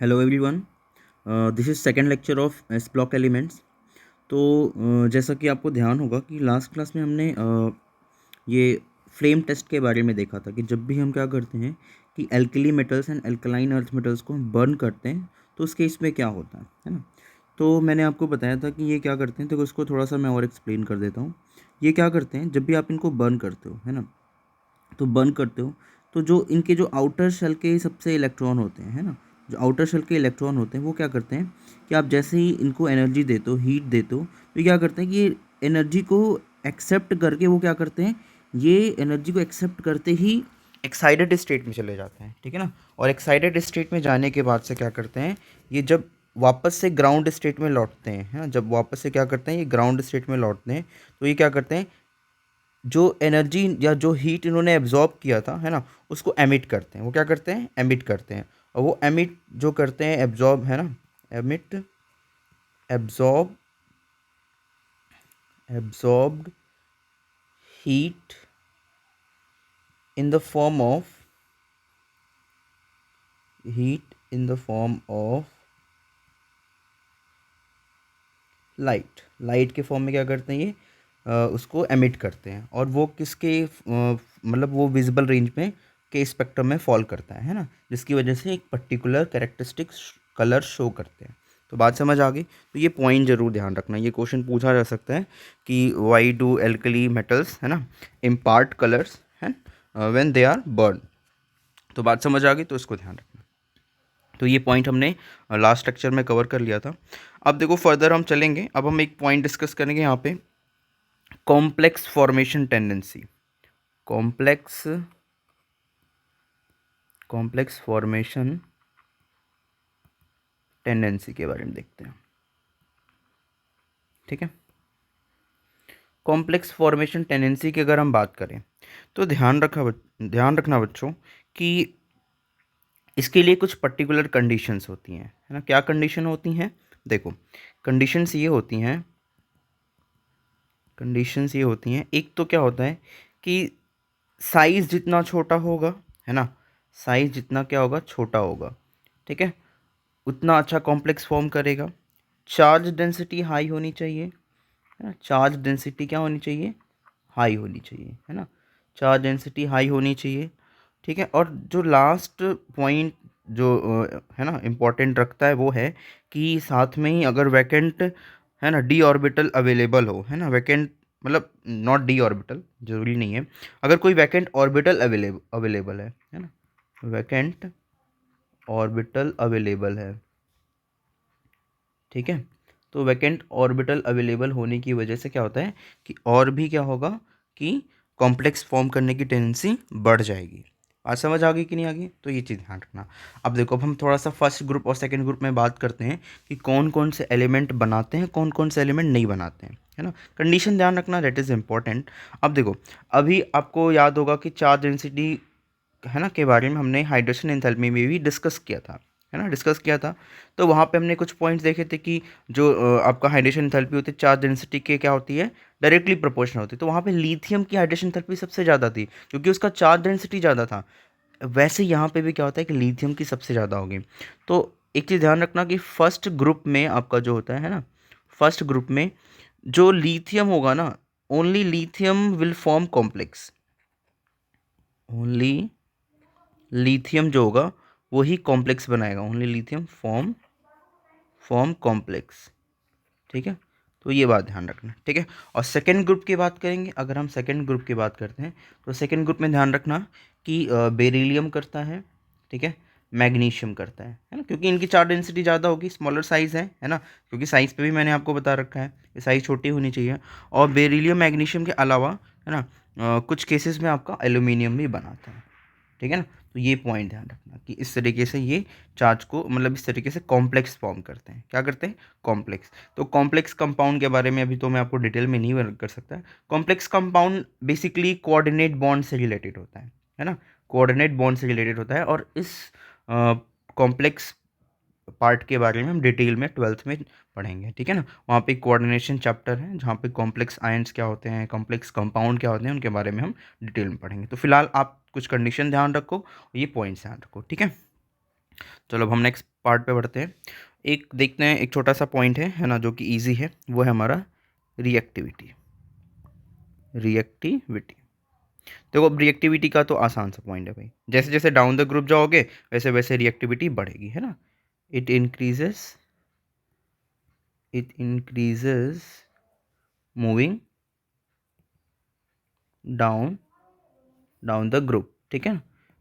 Hello everyone. This is second lecture of S block elements. तो जैसा कि आपको ध्यान होगा कि लास्ट क्लास में हमने ये फ्लेम टेस्ट के बारे में देखा था कि जब भी हम क्या करते हैं कि alkali metals and alkaline earth metals को हम बर्न करते हैं तो उस केस में क्या होता है ना। तो मैंने आपको बताया था कि ये क्या करते हैं, तो उसको थोड़ा सा मैं और एक्सप्लेन कर देता हूँ। ये क्या करते हैं, जब भी आप इनको बर्न करते हो है ना, तो बर्न करते हो तो जो इनके जो आउटर शेल के सबसे इलेक्ट्रॉन होते हैं है ना, जो आउटर शेल के इलेक्ट्रॉन होते हैं वो क्या करते हैं कि आप जैसे ही इनको एनर्जी देते हो, हीट देते हो, तो ये क्या करते हैं कि ये एनर्जी को एक्सेप्ट करके वो क्या करते हैं, ये एनर्जी को एक्सेप्ट करते ही एक्साइटेड स्टेट में चले जाते हैं, ठीक है ना। और एक्साइटेड स्टेट में जाने के बाद से क्या करते हैं, ये जब वापस से ग्राउंड स्टेट में लौटते हैं है ना, जब वापस से क्या करते हैं ये ग्राउंड स्टेट में लौटते हैं, तो ये क्या करते हैं, जो एनर्जी या जो हीट इन्होंने एब्जॉर्ब किया था है ना, उसको एमिट करते हैं। वो क्या करते हैं, एमिट करते हैं। और वो एमिट जो करते हैं, एब्जॉर्ब है ना, emit, absorb, absorbed heat in the form of, heat in the form of light, light के फॉर्म में क्या करते हैं ये उसको एमिट करते हैं। और वो किसके मतलब वो विजिबल रेंज में के स्पेक्ट्रम में फॉल करता है ना, जिसकी वजह से एक पर्टिकुलर कैरेक्टरिस्टिक कलर शो करते हैं। तो बात समझ आ गई। तो ये पॉइंट जरूर ध्यान रखना, ये क्वेश्चन पूछा जा सकता है कि वाई डू एल्कली मेटल्स है ना इम्पार्ट कलर्स है व्हेन दे आर बर्न। तो बात समझ आ गई, तो इसको ध्यान रखना। तो ये पॉइंट हमने लास्ट लेक्चर में कवर कर लिया था। अब देखो फर्दर हम चलेंगे, अब हम एक पॉइंट डिस्कस करेंगे यहाँ पे, complex formation tendency. Complex, complex formation tendency के बारे में देखते हैं, ठीक है। कॉम्प्लेक्स फॉर्मेशन टेंडेंसी की अगर हम बात करें तो ध्यान रखना बच्चों कि इसके लिए कुछ पर्टिकुलर कंडीशंस होती हैं है ना। क्या कंडीशन होती हैं, देखो कंडीशंस ये होती हैं, कंडीशंस ये होती हैं, एक तो क्या होता है कि साइज़ जितना छोटा होगा है ना, साइज़ जितना क्या होगा, छोटा होगा, ठीक है, उतना अच्छा कॉम्प्लेक्स फॉर्म करेगा। चार्ज डेंसिटी हाई होनी चाहिए है ना, चार्ज डेंसिटी क्या होनी चाहिए, हाई होनी चाहिए है ना, चार्ज डेंसिटी हाई होनी चाहिए, ठीक है। और जो लास्ट पॉइंट जो है ना इम्पोर्टेंट रखता है वो है कि साथ में ही अगर वैकेंट है ना डी ऑर्बिटल अवेलेबल हो है ना, वैकेंट मतलब नॉट डी ऑर्बिटल, जरूरी नहीं है, अगर कोई वैकेंट ऑर्बिटल अवेलेबल है ना, वैकेंट ऑर्बिटल अवेलेबल है, ठीक है। तो वैकेंट ऑर्बिटल अवेलेबल होने की वजह से क्या होता है कि और भी क्या होगा कि कॉम्प्लेक्स फॉर्म करने की टेंडेंसी बढ़ जाएगी। आज समझ आ गई कि नहीं आ गई, तो ये चीज़ ध्यान रखना। अब देखो, अब हम थोड़ा सा फर्स्ट ग्रुप और सेकंड ग्रुप में बात करते हैं कि कौन कौन से एलिमेंट बनाते हैं, कौन कौन से एलिमेंट नहीं बनाते हैं, है ना। कंडीशन ध्यान रखना, दैट इज़ इम्पॉर्टेंट। अब देखो, अभी आपको याद होगा कि चार्ज डेंसिटी है ना के बारे में हमने हाइड्रोजन एंथैल्पी में भी डिस्कस किया था, है ना, डिस्कस किया था। तो वहाँ पे हमने कुछ पॉइंट्स देखे थे कि जो आपका हाइड्रोजन एंथैल्पी होती है चार्ज डेंसिटी के क्या होती है, डायरेक्टली प्रोपोर्शनल होती है। तो वहाँ पे लिथियम की हाइड्रोजन एंथैल्पी सबसे ज़्यादा थी क्योंकि उसका चार्ज डेंसिटी ज़्यादा था। वैसे यहाँ पे भी क्या होता है कि लिथियम की सबसे ज़्यादा होगी। तो एक चीज़ ध्यान रखना कि फर्स्ट ग्रुप में आपका जो होता है ना, फर्स्ट ग्रुप में जो लिथियम होगा ना, only lithium will form complex, only lithium जो होगा वही कॉम्प्लेक्स बनाएगा, only lithium form form complex, ठीक है। तो ये बात ध्यान रखना, ठीक है। और सेकेंड ग्रुप की बात करेंगे, अगर हम सेकेंड ग्रुप की बात करते हैं तो सेकेंड ग्रुप में ध्यान रखना कि बेरिलियम करता है, ठीक है, मैग्नीशियम करता है ना, क्योंकि इनकी चार्ज डेंसिटी ज़्यादा होगी, स्मॉलर साइज़ है ना, क्योंकि साइज़ पे भी मैंने आपको बता रखा है कि साइज़ छोटी होनी चाहिए। और बेरिलियम मैग्नीशियम के अलावा है ना कुछ केसेस में आपका एल्यूमिनियम भी बनाता है, ठीक है ना। तो ये पॉइंट ध्यान रखना कि इस तरीके से ये चार्ज को मतलब इस तरीके से कॉम्प्लेक्स फॉर्म करते हैं, क्या करते हैं, कॉम्प्लेक्स। तो कॉम्प्लेक्स कंपाउंड के बारे में अभी तो मैं आपको डिटेल में नहीं वर्णन कर सकता। Complex compound basically coordinate bond से रिलेटेड होता है ना, कोऑर्डिनेट बॉन्ड से रिलेटेड होता है। और इस कॉम्प्लेक्स पार्ट के बारे में हम डिटेल में ट्वेल्थ में पढ़ेंगे, ठीक है ना। वहाँ पे कोऑर्डिनेशन चैप्टर है जहाँ पे कॉम्प्लेक्स आयंस क्या होते हैं, कॉम्प्लेक्स कंपाउंड क्या होते हैं, उनके बारे में हम डिटेल में पढ़ेंगे। तो फिलहाल आप कुछ कंडीशन ध्यान रखो, ये पॉइंट्स ध्यान रखो, ठीक है। चलो अब हम नेक्स्ट पार्ट पे बढ़ते हैं। एक देखते हैं, एक छोटा सा पॉइंट है ना, जो कि इजी है, वो है हमारा रिएक्टिविटी। रिएक्टिविटी, देखो अब रिएक्टिविटी का तो आसान सा पॉइंट है भाई, जैसे जैसे डाउन द ग्रुप जाओगे वैसे वैसे रिएक्टिविटी बढ़ेगी, है ना। It increases, it increases moving down, down the group, ठीक है ना।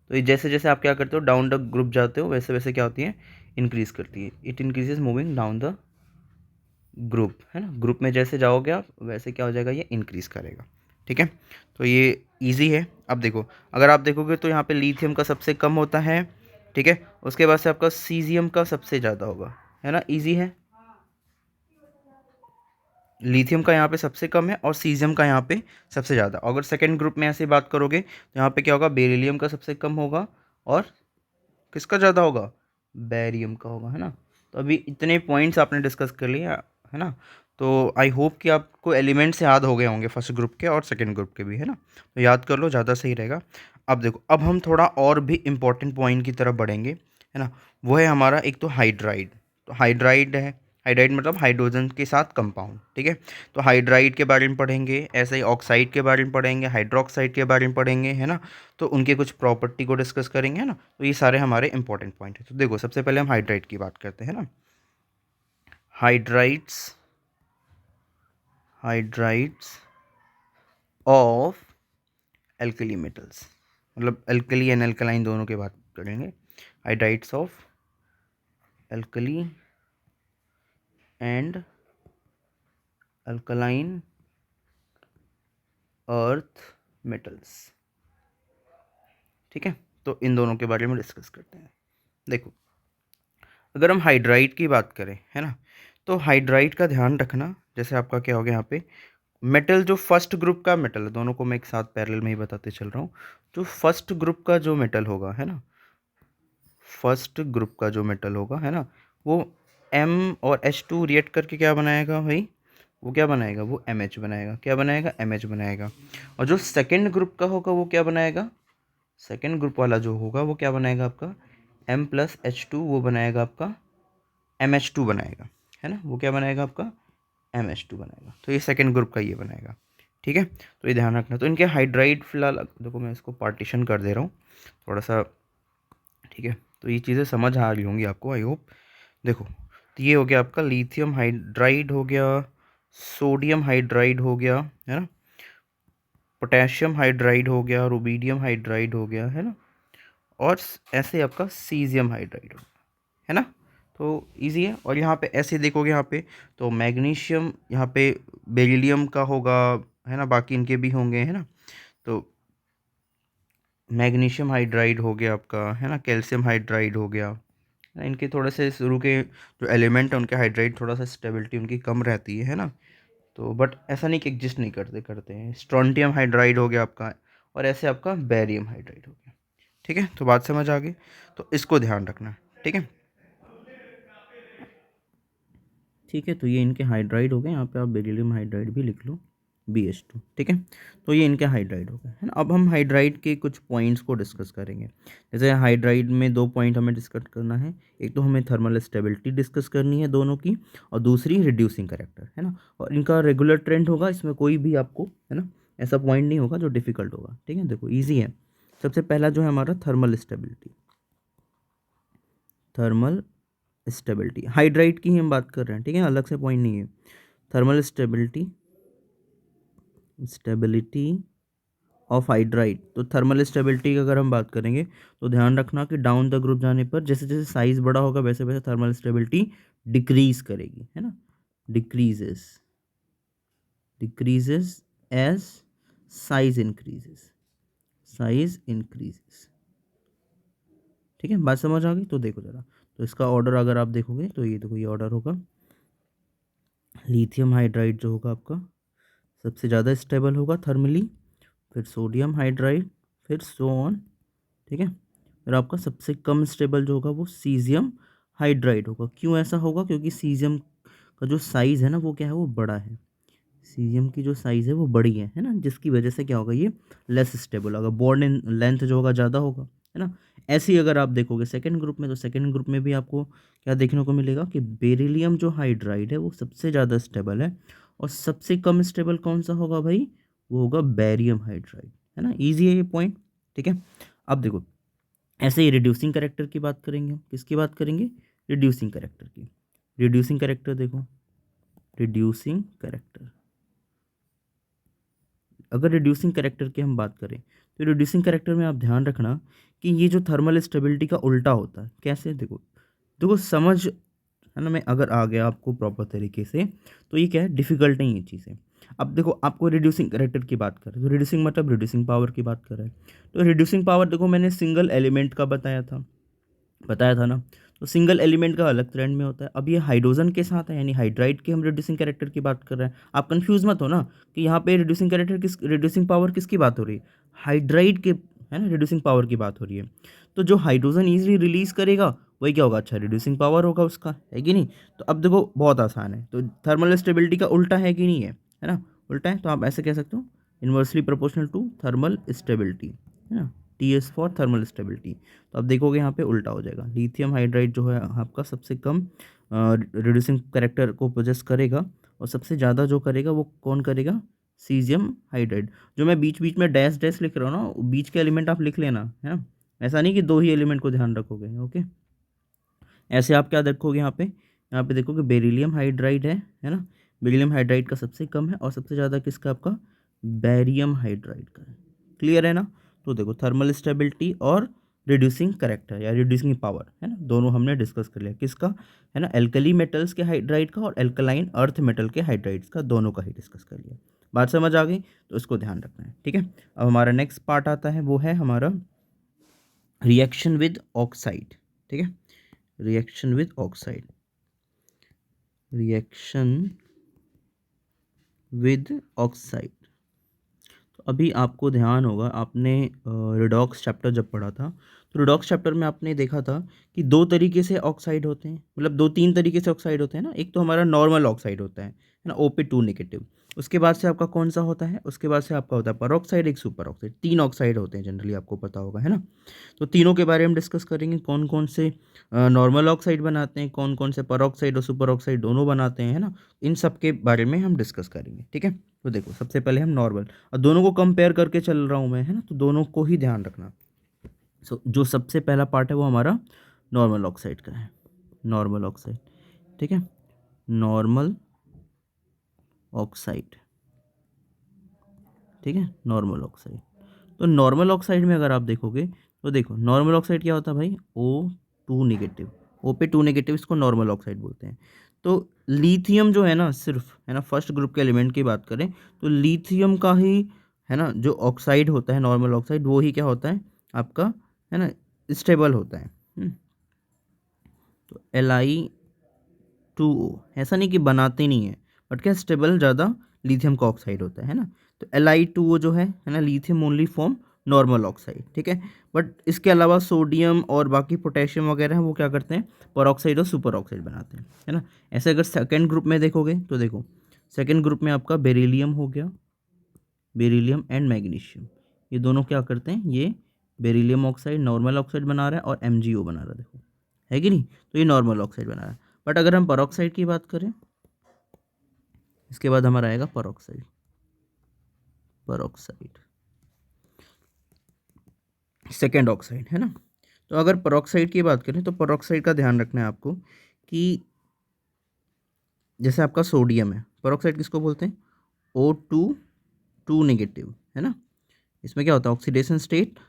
तो ये जैसे जैसे आप क्या करते हो, डाउन द ग्रुप जाते हो, वैसे वैसे क्या होती है, इंक्रीज करती है। It increases moving down the group, है ना, ग्रुप में जैसे जाओगे आप वैसे क्या हो जाएगा, ये इंक्रीज करेगा, ठीक है। तो ये इजी है। अब देखो, अगर आप देखोगे तो यहाँ पे लिथियम का सबसे कम होता है, ठीक है, उसके बाद से आपका सीजियम का सबसे ज़्यादा होगा, है ना, इजी है। लिथियम का यहाँ पे सबसे कम है और सीजियम का यहाँ पे सबसे ज़्यादा। अगर सेकंड ग्रुप में ऐसे बात करोगे तो यहाँ पे क्या होगा, बेरिलियम का सबसे कम होगा और किसका ज़्यादा होगा, बैरियम का होगा, है ना। तो अभी इतने पॉइंट्स आपने डिस्कस कर लिया, है ना। तो आई होप कि आपको एलिमेंट्स याद हो गए होंगे फर्स्ट ग्रुप के और सेकंड ग्रुप के भी, है ना। तो याद कर लो, ज़्यादा सही रहेगा। अब देखो, अब हम थोड़ा और भी इम्पोर्टेंट पॉइंट की तरफ बढ़ेंगे, है ना। वो है हमारा एक तो हाइड्राइड। तो हाइड्राइड है, हाइड्राइड मतलब हाइड्रोजन के साथ कंपाउंड, ठीक है। तो हाइड्राइड के बारे में पढ़ेंगे, ऐसे ही ऑक्साइड के बारे में पढ़ेंगे, हाइड्रोक्साइड के बारे में पढ़ेंगे, है ना। तो उनके कुछ प्रॉपर्टी को डिस्कस करेंगे, है ना। तो ये सारे हमारे इंपॉर्टेंट पॉइंट हैं। तो देखो, सबसे पहले हम हाइड्राइड की बात करते हैं ना। Hydrides, hydrides of alkali metals, मतलब एल्कली एंड एल्कलाइन दोनों की बात करेंगे। Hydrides of alkali and alkaline earth metals, ठीक है। तो इन दोनों के बारे में डिस्कस करते हैं। देखो, अगर हम हाइड्राइड की बात करें, है ना, तो हाइड्राइड का ध्यान रखना, जैसे आपका क्या हो गया यहाँ पे, मेटल जो फर्स्ट ग्रुप का मेटल है, दोनों को मैं एक साथ पैरेलल में ही बताते चल रहा हूँ। जो फर्स्ट ग्रुप का जो मेटल होगा, है ना, फर्स्ट ग्रुप का जो मेटल होगा, है ना, वो एम और H2 रिएक्ट करके क्या बनाएगा भाई, वो क्या बनाएगा, वो MH बनाएगा। क्या बनाएगा, MH बनाएगा। और जो सेकेंड ग्रुप का होगा वो क्या बनाएगा, सेकेंड ग्रुप वाला जो होगा वो क्या बनाएगा आपका, M+H2, वो बनाएगा आपका MH2 बनाएगा, है ना। वो क्या बनाएगा आपका, MH2 बनाएगा। तो ये सेकेंड ग्रुप का ये बनाएगा, ठीक है। तो ये ध्यान रखना। तो इनके हाइड्राइड फिलहाल देखो, मैं इसको पार्टीशन कर दे रहा हूँ थोड़ा सा, ठीक है। तो ये चीज़ें समझ आ रही होंगी आपको, आई होप। देखो, तो ये हो गया आपका लिथियम हाइड्राइड हो गया, सोडियम हाइड्राइड हो गया, है ना, पोटेशियम हाइड्राइड हो गया, रुबीडियम हाइड्राइड हो गया, है ना, और ऐसे आपका सीजियम हाइड्राइड हो गया, है ना। तो इजी है। और यहाँ पे ऐसे देखोगे, यहाँ पे तो मैग्नीशियम, यहाँ पे बेरिलियम का होगा, है ना, बाकी इनके भी होंगे, है ना। तो मैग्नीशियम हाइड्राइड हो गया आपका, है ना, कैल्शियम हाइड्राइड हो गया, है ना। इनके थोड़े से शुरू के जो एलिमेंट है उनके हाइड्राइड थोड़ा सा स्टेबिलिटी उनकी कम रहती है ना। तो बट ऐसा नहीं कि एग्जिस्ट नहीं करते, करते हैं। स्ट्रोंटियम हाइड्राइड हो गया आपका, और ऐसे आपका बेरियम हाइड्राइड हो गया, ठीक है। तो बात समझ आ गई, तो इसको ध्यान रखना, ठीक है। ठीक है, तो ये इनके हाइड्राइड हो गए। यहाँ पे आप बेरिलियम हाइड्राइड भी लिख लो, BH2, ठीक है। तो ये इनके हाइड्राइड हो गए, है ना। अब हम हाइड्राइड के कुछ पॉइंट्स को डिस्कस करेंगे। जैसे हाइड्राइड में दो पॉइंट हमें डिस्कस करना है। एक तो हमें थर्मल स्टेबिलिटी डिस्कस करनी है दोनों की, और दूसरी रिड्यूसिंग करेक्टर, है ना। और इनका रेगुलर ट्रेंड होगा, इसमें कोई भी आपको, है ना, ऐसा पॉइंट नहीं होगा जो डिफिकल्ट होगा, ठीक है। देखो, ईजी है। सबसे पहला जो है हमारा thermal stability, thermal stability hydride की ही हम बात कर रहे हैं, ठीक है, अलग से पॉइंट नहीं है। Thermal stability, stability of hydride. तो थर्मल स्टेबिलिटी की अगर हम बात करेंगे तो ध्यान रखना कि डाउन द ग्रुप जाने पर जैसे जैसे साइज बड़ा होगा वैसे वैसे थर्मल स्टेबिलिटी डिक्रीज करेगी, है ना, decreases, decreases as size increases, size increases, ठीक है। बात समझ आ गई। तो देखो जरा, तो इसका ऑर्डर अगर आप देखोगे तो ये देखो, ये ऑर्डर होगा, लिथियम हाइड्राइड जो होगा आपका सबसे ज़्यादा स्टेबल होगा थर्मली, फिर सोडियम हाइड्राइड, फिर सो ऑन, ठीक है। फिर आपका सबसे कम स्टेबल जो होगा वो सीजियम हाइड्राइड होगा। क्यों ऐसा होगा, क्योंकि सीजियम का जो साइज़ है ना वो क्या है, वो बड़ा है। सीजियम की जो साइज़ है वो बड़ी है ना, जिसकी वजह से क्या होगा, ये लेस स्टेबल होगा, बॉन्ड इन लेंथ जो होगा ज़्यादा होगा, है ना। ऐसे ही अगर आप देखोगे सेकंड ग्रुप में, तो सेकंड ग्रुप में भी आपको क्या देखने को मिलेगा कि बेरिलियम जो हाइड्राइड है वो सबसे ज़्यादा स्टेबल है, और सबसे कम स्टेबल कौन सा होगा भाई, वो होगा बेरियम हाइड्राइड, है ना। ईजी है ये पॉइंट, ठीक है। अब देखो ऐसे ही रिड्यूसिंग करेक्टर की बात करेंगे हम, किसकी बात करेंगे, रिड्यूसिंग करेक्टर की। रिड्यूसिंग करेक्टर देखो, रिड्यूसिंग करेक्टर, अगर रिड्यूसिंग करेक्टर की हम बात करें तो रिड्यूसिंग करेक्टर में आप ध्यान रखना कि ये जो थर्मल स्टेबिलिटी का उल्टा होता है। कैसे, देखो देखो समझ, है ना, मैं अगर आ गया आपको प्रॉपर तरीके से, तो ये क्या है, डिफिकल्ट नहीं ये चीज़ें। अब देखो आपको रिड्यूसिंग करेक्टर की बात करें तो रिड्यूसिंग मतलब रिड्यूसिंग पावर की बात करें, तो रिड्यूसिंग पावर देखो मैंने सिंगल एलिमेंट का बताया था ना। तो सिंगल एलिमेंट का अलग ट्रेंड में होता है। अब ये हाइड्रोजन के साथ है, यानी हाइड्राइड के हम रिड्यूसिंग कैरेक्टर की बात कर रहे हैं। आप कंफ्यूज मत हो ना कि यहाँ पे रिड्यूसिंग पावर किसकी बात हो रही है, हाइड्राइड के, है ना, रिड्यूसिंग पावर की बात हो रही है। तो जो हाइड्रोजन ईजिली रिलीज करेगा वही क्या होगा, अच्छा रिड्यूसिंग पावर होगा उसका, है कि नहीं। तो अब देखो बहुत आसान है, तो थर्मल स्टेबिलिटी का उल्टा है कि नहीं है ना, उल्टा है। तो आप ऐसे कह सकते हो inversely proportional to thermal stability, है ना, TS फॉर थर्मल स्टेबिलिटी। तो आप देखोगे यहाँ पे उल्टा हो जाएगा, लिथियम हाइड्राइड जो है आपका सबसे कम रिड्यूसिंग करेक्टर को पोजेस करेगा, और सबसे ज़्यादा जो करेगा वो कौन करेगा, सीजियम हाइड्राइड। जो मैं बीच बीच में डैश डैश लिख रहा हूँ ना, बीच के एलिमेंट आप लिख लेना, है ना, ऐसा नहीं कि दो ही एलिमेंट को ध्यान रखोगे, ओके। ऐसे आप क्या देखोगे यहाँ पे देखोगे बेरिलियम हाइड्राइड है ना, बेरिलियम हाइड्राइड का सबसे कम है, और सबसे ज़्यादा किसका, आपका बैरियम हाइड्राइड का है। क्लियर है ना। तो देखो थर्मल स्टेबिलिटी और रिड्यूसिंग करेक्टर या रिड्यूसिंग पावर, है ना, दोनों हमने डिस्कस कर लिया किसका, है ना, एल्कली मेटल्स के हाइड्राइड का और एल्कलाइन अर्थ मेटल के हाइड्राइड्स का, दोनों का ही डिस्कस कर लिया। बात समझ आ गई, तो इसको ध्यान रखना है, ठीक है। अब हमारा नेक्स्ट पार्ट आता है, वो है हमारा रिएक्शन विद ऑक्साइड, ठीक है, reaction with oxide, reaction with oxide. तो अभी आपको ध्यान होगा, आपने रिडॉक्स चैप्टर जब पढ़ा था, तो रिडॉक्स चैप्टर में आपने देखा था कि दो तरीके से ऑक्साइड होते हैं, मतलब दो तीन तरीके से ऑक्साइड होते हैं ना। एक तो हमारा नॉर्मल ऑक्साइड होता है ना, Op2 नेगेटिव। उसके बाद से आपका कौन सा होता है, उसके बाद से आपका होता है परऑक्साइड, एक सुपर ऑक्साइड। तीन ऑक्साइड होते हैं जनरली, आपको पता होगा, है ना। तो तीनों के बारे में डिस्कस करेंगे, कौन कौन से नॉर्मल ऑक्साइड बनाते हैं, कौन कौन से परऑक्साइड और सुपर ऑक्साइड दोनों बनाते हैं, है ना। इन सब के बारे में हम डिस्कस करेंगे, ठीक है। तो देखो सबसे पहले हम नॉर्मल, और दोनों को कंपेयर करके चल रहा हूँ मैं, है ना, तो दोनों को ही ध्यान रखना। जो सबसे पहला पार्ट है वो हमारा नॉर्मल ऑक्साइड का है, नॉर्मल ऑक्साइड, ठीक है, नॉर्मल ऑक्साइड, ठीक है, नॉर्मल ऑक्साइड। तो नॉर्मल ऑक्साइड में अगर आप देखोगे तो देखो नॉर्मल ऑक्साइड क्या होता है भाई, O2 नेगेटिव, Op2 नेगेटिव, इसको नॉर्मल ऑक्साइड बोलते हैं। तो लिथियम जो है ना, सिर्फ, है ना, फर्स्ट ग्रुप के एलिमेंट की बात करें तो लिथियम का ही, है ना, जो ऑक्साइड होता है नॉर्मल ऑक्साइड, वो ही क्या होता है आपका, है ना, स्टेबल होता है। तो Li2O, ऐसा नहीं कि बनाते नहीं है, बट क्या स्टेबल ज़्यादा लिथियम का ऑक्साइड होता है ना। तो Li2O जो है ना, lithium only form normal oxide, ठीक है। बट इसके अलावा सोडियम और बाकी पोटेशियम वगैरह हैं, वो क्या करते हैं, परऑक्साइड और सुपर ऑक्साइड बनाते हैं, है ना। ऐसे अगर सेकेंड ग्रुप में देखोगे तो देखो सेकेंड ग्रुप में आपका बेरिलियम हो गया, बेरिलियम एंड मैग्नीशियम, ये दोनों क्या करते हैं, ये बेरिलियम ऑक्साइड नॉर्मल ऑक्साइड बना रहा है और MgO बना रहा है, देखो, है कि नहीं। तो ये नॉर्मल ऑक्साइड बना रहा है। बट अगर हम परऑक्साइड की बात करें, इसके बाद हमारा आएगा परऑक्साइड, परऑक्साइड सेकेंड ऑक्साइड, है ना। तो अगर परऑक्साइड की बात करें तो परऑक्साइड का ध्यान रखना है आपको कि जैसे आपका सोडियम है, परऑक्साइड किसको बोलते हैं, O2 नेगेटिव, है ना। इसमें क्या होता है, ऑक्सीडेशन स्टेट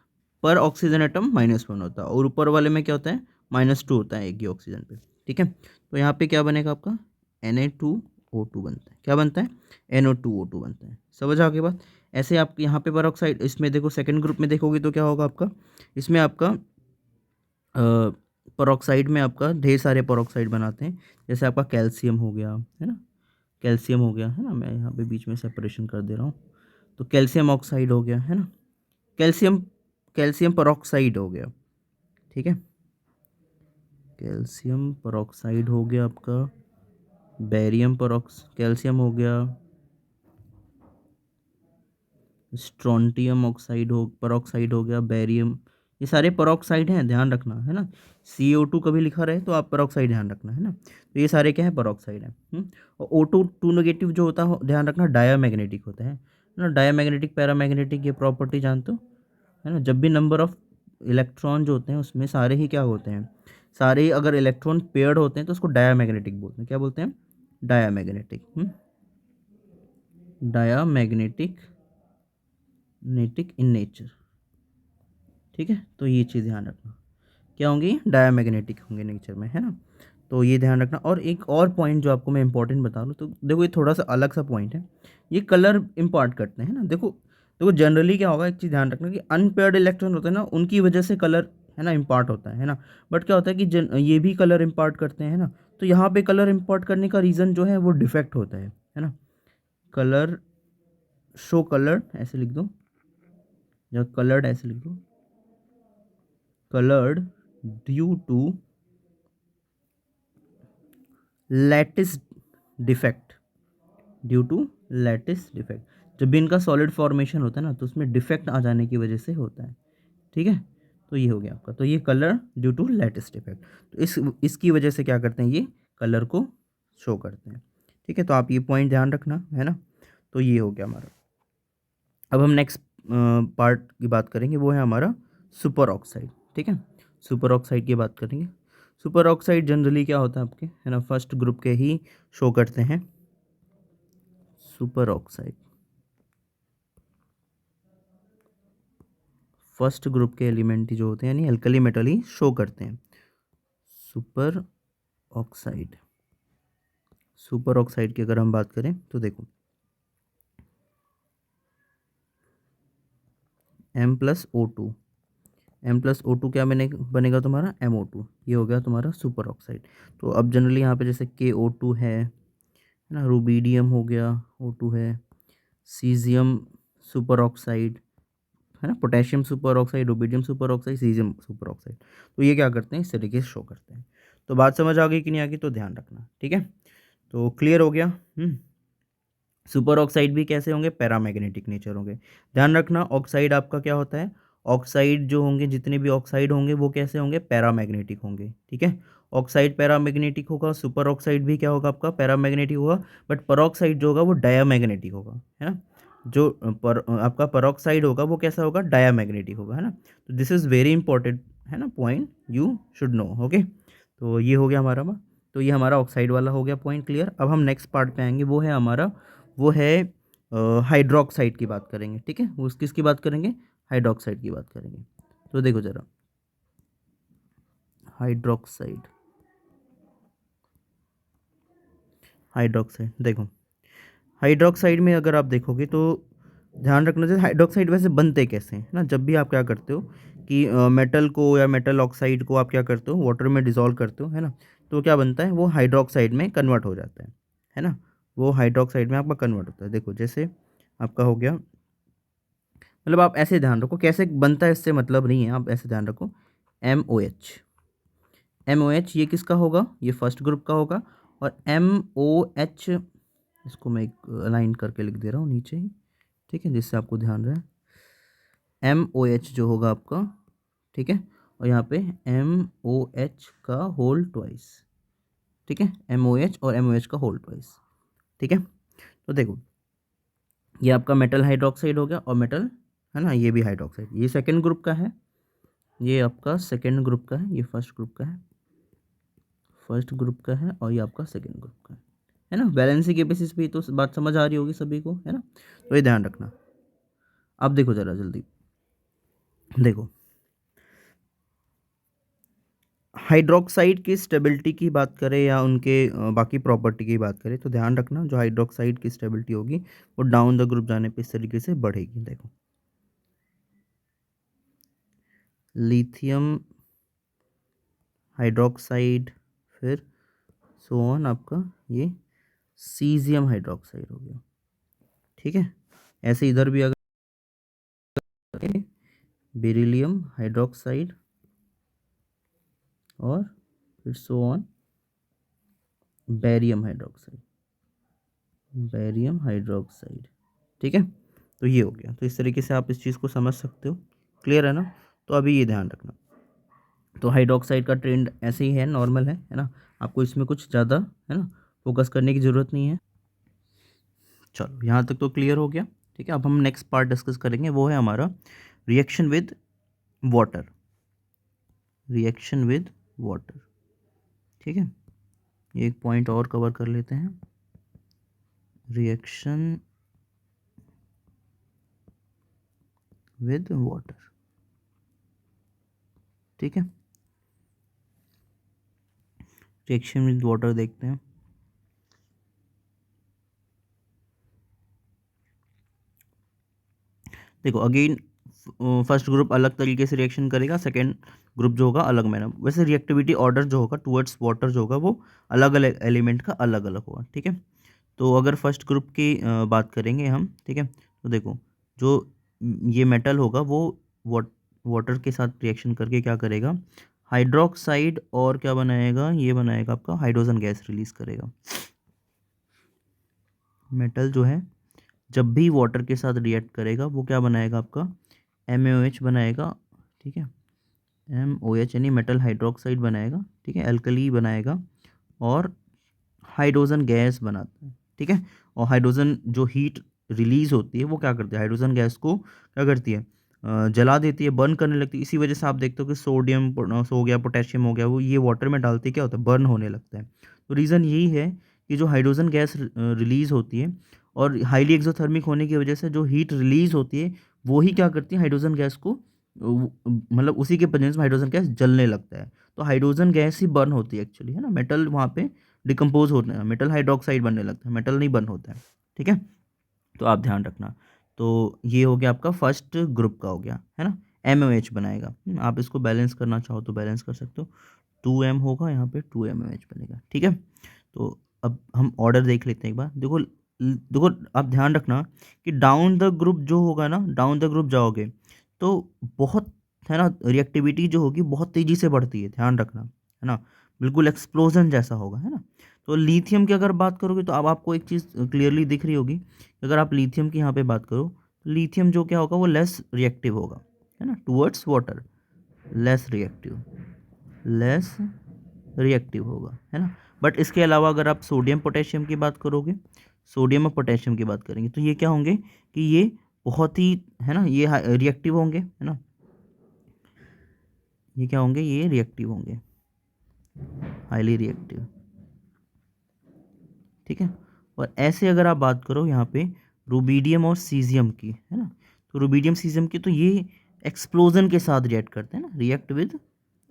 पर ऑक्सीजन एटम -1 होता है, और ऊपर वाले में क्या होता है, -2 होता है एक ही ऑक्सीजन पे, ठीक है। तो यहाँ पे क्या बनेगा आपका, Na2O2 बनता है, क्या बनता है, NO2O2 बनता है। समझ आ गई बात। ऐसे आप यहाँ पे परऑक्साइड, इसमें देखो सेकंड ग्रुप में देखोगे तो क्या होगा आपका, इसमें आपका परऑक्साइड में आपका ढेर सारे परऑक्साइड बनाते हैं। जैसे आपका कैल्शियम हो गया, है ना, कैल्शियम हो गया, है ना, मैं यहाँ पे बीच में सेपरेशन कर दे रहा हूँ। तो कैल्शियम ऑक्साइड हो गया, है ना, कैल्शियम कैल्शियम परऑक्साइड हो गया, ठीक है, कैल्शियम परऑक्साइड हो गया आपका, कैल्शियम हो गया, स्ट्रोंटियम ऑक्साइड हो परऑक्साइड हो गया, बैरियम ये सारे पेरोक्साइड हैं, ध्यान रखना है ना। CO2 कभी लिखा रहे तो आप पेरोक्साइड ध्यान रखना है ना। तो ये सारे क्या है, पेरोक्साइड है। और O2 टू नेगेटिव जो होता है, ध्यान रखना, डायामैग्नेटिक होता है ना। डायामैग्नेटिक पैरामैग्नेटिक ये प्रॉपर्टी जानते हो है ना। जब भी नंबर ऑफ इलेक्ट्रॉन जो होते हैं उसमें सारे ही क्या होते हैं, सारे ही अगर इलेक्ट्रॉन पेयर्ड होते हैं तो उसको डायामैग्नेटिक बोलते हैं। क्या बोलते हैं? डायामैग्नेटिक। डायामैग्नेटिक नेटिक इन नेचर। ठीक है, तो ये चीज़ ध्यान रखना, क्या होंगी, डायामैग्नेटिक होंगे नेचर में, है ना। तो ये ध्यान रखना। और एक और पॉइंट जो आपको मैं इंपॉर्टेंट बता दूँ, तो देखो ये थोड़ा सा अलग सा पॉइंट है, ये कलर इम्पार्ट करते हैं ना। देखो देखो जनरली क्या होगा, एक चीज़ ध्यान रखना कि अनपेयर्ड इलेक्ट्रॉन होते हैं ना, उनकी वजह से कलर है ना इम्पार्ट होता है ना। बट क्या होता है कि ये भी कलर इम्पार्ट करते हैं ना। तो यहाँ पे कलर इम्पार्ट करने का रीज़न जो है वो डिफेक्ट होता है ना। कलर शो कलर्ड ऐसे लिख दो, या कलर्ड ऐसे लिख दो, coloured due to lattice defect, due to lattice defect. जब भी इनका सॉलिड फॉर्मेशन होता है ना, तो उसमें डिफेक्ट आ जाने की वजह से होता है। ठीक है, तो ये हो गया आपका। तो ये colour due to lattice defect, तो इसकी वजह से क्या करते हैं, ये कलर को शो करते हैं। ठीक है, तो आप ये पॉइंट ध्यान रखना है ना। तो ये हो गया हमारा। अब हम नेक्स्ट पार्ट की बात करेंगे, वो है हमारा सुपर ऑक्साइड। ठीक है, सुपर ऑक्साइड की बात करेंगे। सुपर ऑक्साइड जनरली क्या होता है आपके, है ना, फर्स्ट ग्रुप के ही शो करते हैं। सुपर ऑक्साइड फर्स्ट ग्रुप के एलिमेंट ही जो होते हैं, यानी अल्कली मेटल ही शो करते हैं। सुपर ऑक्साइड, सुपर ऑक्साइड की अगर हम बात करें तो देखो, M+O2, M+O2 क्या बनेगा तुम्हारा, MO2। ये हो गया तुम्हारा सुपर ऑक्साइड। तो अब जनरली यहाँ पे जैसे KO2 है ना, रुबीडियम हो गया, O2 है, सीजियम सुपर ऑक्साइड है ना, potassium super oxide, rubidium super oxide, caesium super oxide. तो ये क्या करते हैं, इस तरीके से शो करते हैं। तो बात समझ आ गई कि नहीं आ गई, तो ध्यान रखना। ठीक है, तो क्लियर हो गया। सुपर ऑक्साइड भी कैसे होंगे, पैरामैग्नेटिक नेचर होंगे। ध्यान रखना, ऑक्साइड आपका क्या होता है, ऑक्साइड जो होंगे, जितने भी ऑक्साइड होंगे वो कैसे होंगे, पैरामैग्नेटिक होंगे। ठीक है, ऑक्साइड पैरामैग्नेटिक होगा, सुपर ऑक्साइड भी क्या होगा आपका, पैरामैग्नेटिक होगा। बट परऑक्साइड जो होगा वो डायामैग्नेटिक होगा, है ना। जो आपका परऑक्साइड होगा वो कैसा होगा, डायामैग्नेटिक होगा, है ना। तो दिस इज़ वेरी इंपॉर्टेंट, है ना, point you should know. Okay, तो ये हो गया हमारा तो ये हमारा ऑक्साइड वाला हो गया पॉइंट क्लियर। अब हम नेक्स्ट पार्ट पे आएंगे, वो है हमारा, वो है हाइड्रोक्साइड की बात करेंगे। ठीक है, वो किसकी बात करेंगे, हाइड्रोक्साइड की बात करेंगे। तो देखो ज़रा, हाइड्रोक्साइड, हाइड्रोक्साइड देखो, हाइड्रोक्साइड में अगर आप देखोगे तो ध्यान रखना चाहिए, हाइड्रोक्साइड वैसे बनते कैसे हैं, है ना। जब भी आप क्या करते हो कि मेटल को या मेटल ऑक्साइड को आप क्या करते हो, वाटर में डिसॉल्व करते हो, है ना, तो क्या बनता है, वो हाइड्रोक्साइड में कन्वर्ट हो जाता है ना। वो हाइड्रोक्साइड में आपका कन्वर्ट होता है। देखो जैसे आपका हो गया, मतलब आप ऐसे ध्यान रखो कैसे बनता है, इससे मतलब नहीं है, आप ऐसे ध्यान रखो, MOH, MOH ये किसका होगा, ये फर्स्ट ग्रुप का होगा। और MOH, इसको मैं एक लाइन करके लिख दे रहा हूँ नीचे ही, ठीक है, जिससे आपको ध्यान रहे। MOH जो होगा आपका, ठीक है, और यहाँ पे MOH का होल ट्वाइस, ठीक है, MOH और MOH का होल ट्वाइस। ठीक है, तो देखो ये आपका मेटल हाइड्रोक्साइड हो गया, और मेटल, है ना, ये भी हाइड्रोक्साइड, ये सेकेंड ग्रुप का है, ये आपका सेकेंड ग्रुप का है, ये फर्स्ट ग्रुप का है, फर्स्ट ग्रुप का है, और ये आपका सेकेंड ग्रुप का है ना। वैलेंसी के बेसिस पे तो बात समझ आ रही होगी सभी को, है ना। तो ये ध्यान रखना। अब देखो ज़रा जल्दी, देखो हाइड्रोक्साइड की स्टेबिलिटी की बात करें या उनके बाकी प्रॉपर्टी की बात करें, तो ध्यान रखना जो हाइड्रोक्साइड की स्टेबिलिटी होगी वो डाउन द ग्रुप जाने पे इस तरीके से बढ़ेगी। देखो लिथियम हाइड्रोक्साइड, फिर सो ऑन आपका ये सीजियम हाइड्रोक्साइड हो गया। ठीक है, ऐसे इधर भी अगर बेरिलियम हाइड्रोक्साइड, और फिर so on barium hydroxide, barium hydroxide. ठीक है, तो ये हो गया। तो इस तरीके से आप इस चीज़ को समझ सकते हो, क्लियर है ना। तो अभी ये ध्यान रखना। तो हाइड्रोक्साइड का ट्रेंड ऐसे ही है, नॉर्मल है ना, आपको इसमें कुछ ज़्यादा है ना फोकस करने की ज़रूरत नहीं है। चलो यहाँ तक तो क्लियर हो गया। ठीक है, अब हम नेक्स्ट पार्ट डिस्कस करेंगे, वो है हमारा reaction with water. Reaction with water, ठीक है, एक पॉइंट और कवर कर लेते हैं, रिएक्शन विद वाटर। ठीक है, रिएक्शन विद वाटर देखते हैं। देखो अगेन फर्स्ट ग्रुप अलग तरीके से रिएक्शन करेगा, सेकेंड ग्रुप जो होगा अलग मैनर। वैसे रिएक्टिविटी ऑर्डर जो होगा टुवर्ड्स वाटर जो होगा वो अलग अलग एलिमेंट का अलग अलग होगा। ठीक है, तो अगर फर्स्ट ग्रुप की बात करेंगे हम, ठीक है, तो देखो जो ये मेटल होगा वो वाटर के साथ रिएक्शन करके क्या करेगा, हाइड्रोक्साइड और क्या बनाएगा, ये बनाएगा आपका हाइड्रोजन गैस रिलीज करेगा। मेटल जो है जब भी वाटर के साथ रिएक्ट करेगा वो क्या बनाएगा आपका MOH बनाएगा। ठीक है, MOH यानी मेटल हाइड्रोक्साइड बनाएगा। ठीक है, अल्कली बनाएगा और हाइड्रोजन गैस बनाता है। ठीक है, और हाइड्रोजन जो हीट रिलीज होती है वो क्या करती है, हाइड्रोजन गैस को क्या करती है, जला देती है, बर्न करने लगती है। इसी वजह से आप देखते हो कि सोडियम हो गया, पोटेशियम हो गया, वो ये वाटर में डालते क्या होता है, बर्न होने लगता है। तो रीज़न यही है कि जो हाइड्रोजन गैस रिलीज होती है और हाईली एक्सोथर्मिक होने की वजह से जो हीट रिलीज होती है वो ही क्या करती है, हाइड्रोजन गैस को मतलब उसी के प्रेजेंस में हाइड्रोजन गैस जलने लगता है। तो हाइड्रोजन गैस ही बर्न होती है एक्चुअली, है ना, मेटल वहाँ पे डिकम्पोज होने हैं, मेटल हाइड्रोक्साइड बनने लगता है, मेटल नहीं बर्न होता है। ठीक है, तो आप ध्यान रखना। तो ये हो गया आपका फर्स्ट ग्रुप का हो गया, है ना, MOH बनाएगा। आप इसको बैलेंस करना चाहो तो बैलेंस कर सकते हो, 2M होगा यहाँ पे, 2MOH बनेगा। ठीक है, तो अब हम ऑर्डर देख लेते हैं एक बार। देखो देखो आप ध्यान रखना कि डाउन द ग्रुप जो होगा ना, डाउन द ग्रुप जाओगे तो बहुत, है ना, रिएक्टिविटी जो होगी बहुत तेज़ी से बढ़ती है, ध्यान रखना, है ना, बिल्कुल एक्सप्लोजन जैसा होगा, है ना। तो लिथियम की अगर बात करोगे तो अब आपको एक चीज़ क्लियरली दिख रही होगी, अगर आप लिथियम की यहाँ पे बात करो तो लिथियम जो क्या होगा वो लेस रिएक्टिव होगा, है ना, towards water, less reactive, less reactive होगा, है ना। बट इसके अलावा अगर आप सोडियम पोटेशियम की बात करोगे, सोडियम और पोटेशियम की बात करेंगे तो ये क्या होंगे कि ये बहुत ही, है ना, ये रिएक्टिव होंगे, है ना, ये क्या होंगे, ये रिएक्टिव होंगे, हाईली रिएक्टिव। ठीक है, और ऐसे अगर आप बात करो यहाँ पे रुबीडियम और सीजियम की, है ना, तो रुबीडियम सीजियम की तो ये एक्सप्लोजन के साथ रिएक्ट करते हैं ना, रिएक्ट विद,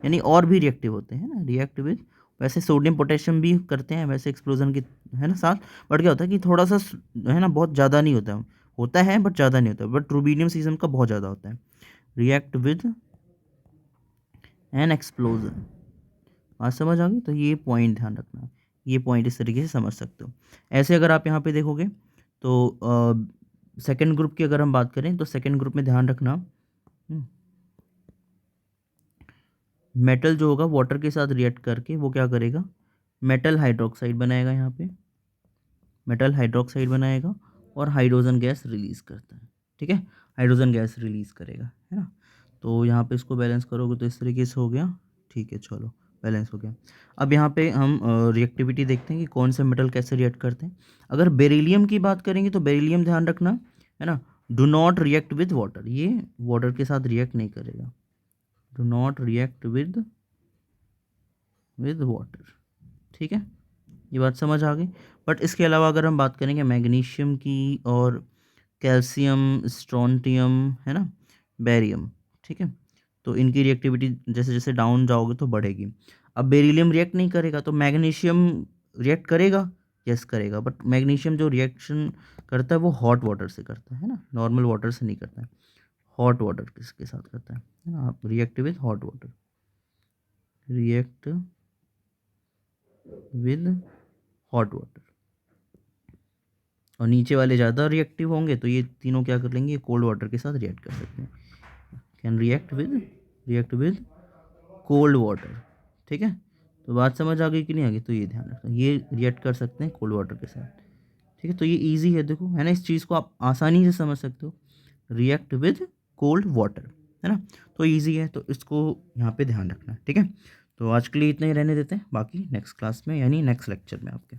यानी और भी रिएक्टिव होते हैं ना, रिएक्ट विद। वैसे सोडियम पोटेशियम भी करते हैं वैसे एक्सप्लोजन की, है ना, साथ। बट क्या होता है कि थोड़ा सा है ना, बहुत ज़्यादा नहीं होता है, होता है बट ज़्यादा नहीं होता, बट रुबीडियम सीजियम का बहुत ज़्यादा होता है, रिएक्ट विद एन एक्सप्लोजन। बात समझ आ गई, तो ये पॉइंट ध्यान रखना, ये पॉइंट इस तरीके से समझ सकते हो। ऐसे अगर आप यहाँ पे देखोगे तो सेकेंड ग्रुप की अगर हम बात करें तो सेकेंड ग्रुप में ध्यान रखना, मेटल जो होगा वाटर के साथ रिएक्ट करके वो क्या करेगा, मेटल हाइड्रोक्साइड बनाएगा, यहाँ पे मेटल हाइड्रोक्साइड बनाएगा और हाइड्रोजन गैस रिलीज करता है। ठीक है, हाइड्रोजन गैस रिलीज करेगा, है ना। तो यहाँ पे इसको बैलेंस करोगे तो इस तरीके से हो गया। ठीक है, चलो बैलेंस हो गया। अब यहाँ पे हम रिएक्टिविटी देखते हैं कि कौन से मेटल कैसे रिएक्ट करते हैं। अगर बेरिलियम की बात करेंगे तो बेरिलियम ध्यान रखना, है ना, do not react with water, ये वाटर के साथ रिएक्ट नहीं करेगा, do not react with water. ठीक है, ये बात समझ आ गई। बट इसके अलावा अगर हम बात करेंगे मैग्नीशियम की और कैल्शियम, स्ट्रोंटियम, है ना, बेरियम, ठीक है, तो इनकी रिएक्टिविटी जैसे जैसे डाउन जाओगे तो बढ़ेगी। अब बेरिलियम रिएक्ट नहीं करेगा तो मैग्नीशियम रिएक्ट करेगा, यस करेगा, बट मैग्नीशियम जो रिएक्शन करता है वो हॉट वाटर से करता है ना, नॉर्मल वाटर से नहीं करता है, हॉट वाटर किसके साथ करता है ना, आप react with hot water, react with hot water. और नीचे वाले ज़्यादा रिएक्टिव होंगे तो ये तीनों क्या कर लेंगे, कोल्ड वाटर के साथ रिएक्ट कर सकते हैं, can react with cold water. ठीक है, तो बात समझ आ गई कि नहीं आ गई, तो ये ध्यान रखना, ये रिएक्ट कर सकते हैं कोल्ड वाटर के साथ। ठीक है, तो ये इजी है, देखो, है ना, इस चीज़ को आप आसानी से समझ सकते हो, रिएक्ट विद कोल्ड वाटर, है ना। तो ईजी है, तो इसको यहाँ पे ध्यान रखना है, ठीक है। तो आज के लिए इतना ही रहने देते हैं, बाकी नेक्स्ट क्लास में यानी नेक्स्ट लेक्चर में आपके